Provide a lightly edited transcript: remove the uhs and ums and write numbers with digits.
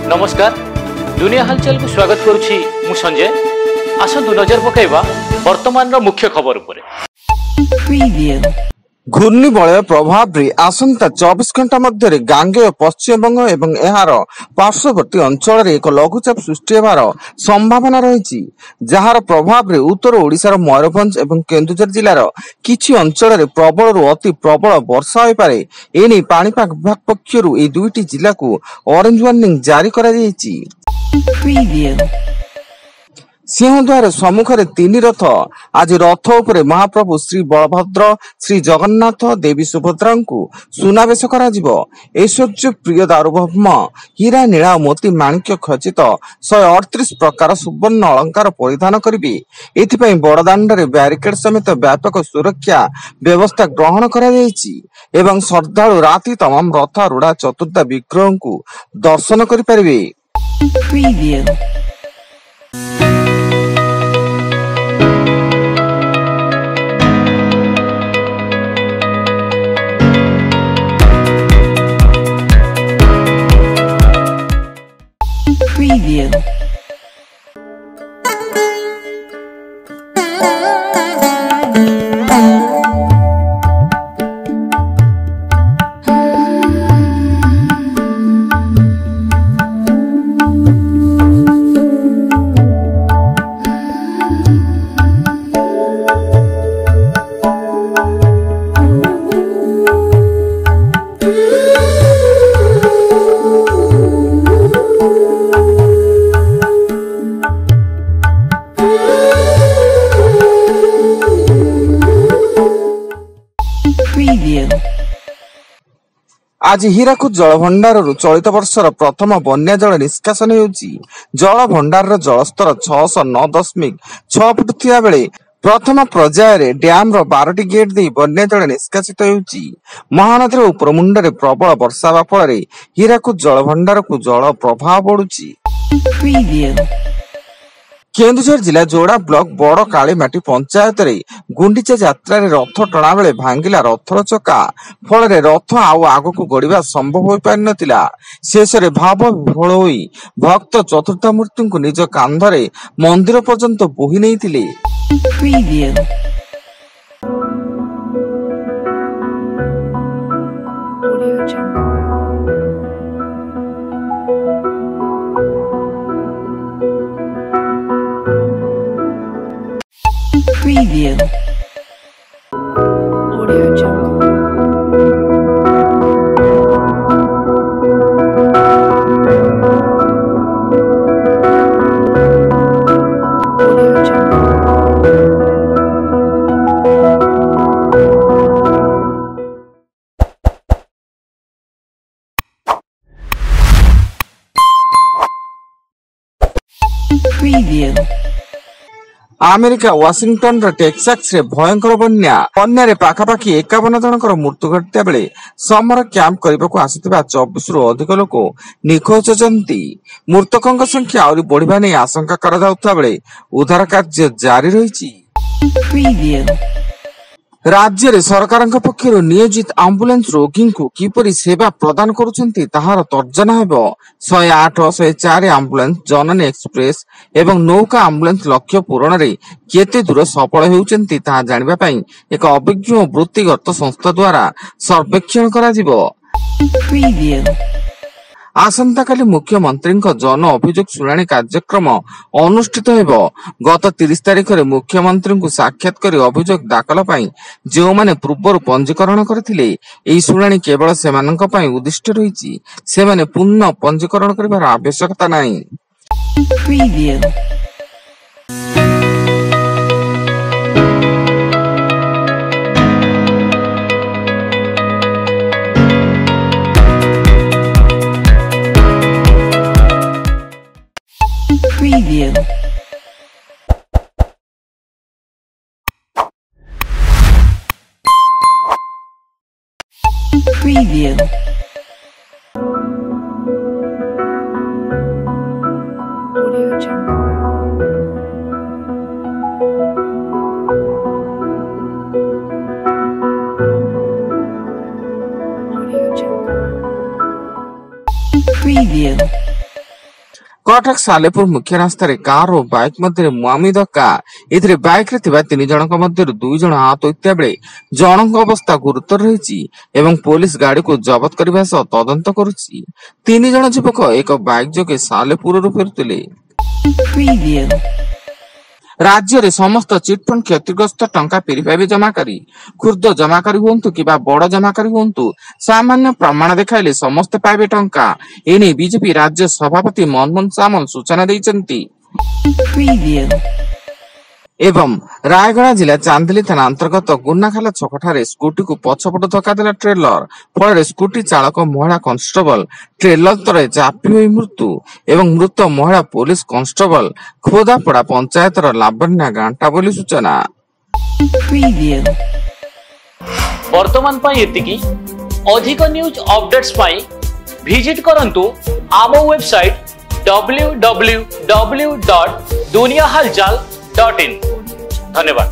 नमस्कार दुनिया हालचाल को स्वागत करुछि मु संजय। आसंतु नजर पकाइबा वर्तमान रो मुख्य खबर उपरे। घूर्णिबलय प्रभाव रे आसंता 24 घंटा मध्य गांगेय पश्चिमबंग एवं एहार पार्श्ववर्ती अंचल रे एक लघुचाप सृष्टि हेबार संभावना रही, जार प्रभाव रे उत्तर ओडिशार मयूरभंज एवं केन्दुझर जिलार किछि अंचल रे प्रबल रु अति प्रबल वर्षा होई पारे। एने पाणीपाग विभाग पक्षरु ए दुईटी जिला को ऑरेंज वार्निंग जारी करा जायछि। सिंहद्वार सम्मुख तीन रथ आज रथ उपरे महाप्रभु श्री बलभद्र, श्री जगन्नाथ, देवी सुभद्रा को सुनावेश कराजिबो। ऐश्वर्य प्रिय दारुभौम हीरा नीला मोती माणिक्य खचित 138 प्रकार सुवर्ण अलंकार परिधान करिबे। एथिपई बड़दाण्डरे ब्यारिकेड समेत व्यापक सुरक्षा व्यवस्था ग्रहण करा जायछि एवं श्रद्धालु राति तमाम रथारूढ़ा चतुर्था विग्रह को दर्शन करि परिबे। Preview. आज हीराकुद जलभंडार चलित वर्षर प्रथम बन्या जल निष्कासन होउछि। जलभंडार जलस्तर 609.6 फुट थिया बेले प्रथम पर्याय डैम रो 12टी गेट दे बन्या जल निष्कासित होउछि। महानदीर उपरमुंडरे प्रबल वर्षा हेबा फल हीराकुद जलभंडार को जल प्रवाह बढ़ुछि। केन्दुझर जिला जोड़ा ब्लॉक बड़ कालीमाटी पंचायत रे गुंडीचा यात्रा रे रथ टणा बेले भांगिला रथर चका, फल रथ आउ आगको गड़िबा संभव होई पारि नथिला। शेष रे भाव विह्वल होई भक्त चतुर्थ मूर्ति को निज कांधरे मंदिर पर्यंत बोही नैथिले। Preview. Audio Jungle. Audio Jungle. Preview. America Washington Texas रे भयंकर बन्या पाखापाखि 51 जनकर मृत्यु घटिता बेले समर कैंप करने आसिथिबा 24 रु अधिक लोक निखोज अछंती। मृतकों संख्या आउरी बढ़िबा नै आशंका करा जाउथा बेले उद्धार कार्य जारी रहिछि। राज्य रे सरकारक पक्षरु नियोजित एम्बुलेंस रोगी को किपरि सेवा प्रदान करुछंती ताहार तर्जना हेबो। 108, 104 एम्बुलेंस, जननी एक्सप्रेस एवं नौका एम्बुलेंस लक्ष्य पूरण रे केते दूर सफल हेउचंती ताहा जानिबा पई एक अभिज्ञ वृत्तिगत संस्था द्वारा सर्वेक्षण करा जिवो। आसंताकाली मुख्यमंत्री जन अभियोग शुणाणी कार्यक्रम अनुष्ठित हेबो। गत 30 तारिख रे मुख्यमंत्री को साक्षात करी अभियोग दाखल पई जो माने पूर्व पंजीकरण करथिले एई शुणाणी केवल सेमानक पई उद्दिष्ट रहिछि, सेमाने पुनः पंजीकरण करिवार आवश्यकता नाही। Preview. Preview. Audio Jungle. Audio Jungle. Preview. Cuttack Salepur मुख्य रास्ता कार और बाइक मध्य मुहांमुही धक्का एथिरे बाइक रे थिबा 3 जनक मध्य 2 जन आहत होइता बेले जनक अवस्था गुरुतर रहिछि एवं पुलिस गाड़ी को जब्त करबा सह तदंत करुछि। 3 जन युवक एक बाइक जोगे सालेपुर रु फेरुतिले। Preview. राज्य रे समस्त चिटफंड क्षतिग्रस्त टंका फेरी पाइबे जमाकारी खुर्द जमाकारी हुंतु कि बड़ जमाकारी हुंतु सामान्य प्रमाण देखाइले समस्त पाइबे टंका एने बीजेपी राज्य सभापति मनमोहन सामल सूचना दैछन्ति। Preview. एवं रायगढ़ जिला चांदिली थाना अंतर्गत गुन्नाखाला छकठारे स्कूटी को पछपट धक्का देला ट्रेलर फल स्कूटी चालक महिला कन्स्टेबल ट्रेलर तले चापी होई मृत्यु एवं मृत महिला पुलिस कन्स्टेबल खोदापड़ा पंचायत लावण्या गांटा बोली सूचना। Preview. वर्तमान पाई एतिकी अधिक न्यूज अपडेट्स पाई विजिट करंतु आम वेबसाइट www.duniyahalchal.in। धन्यवाद।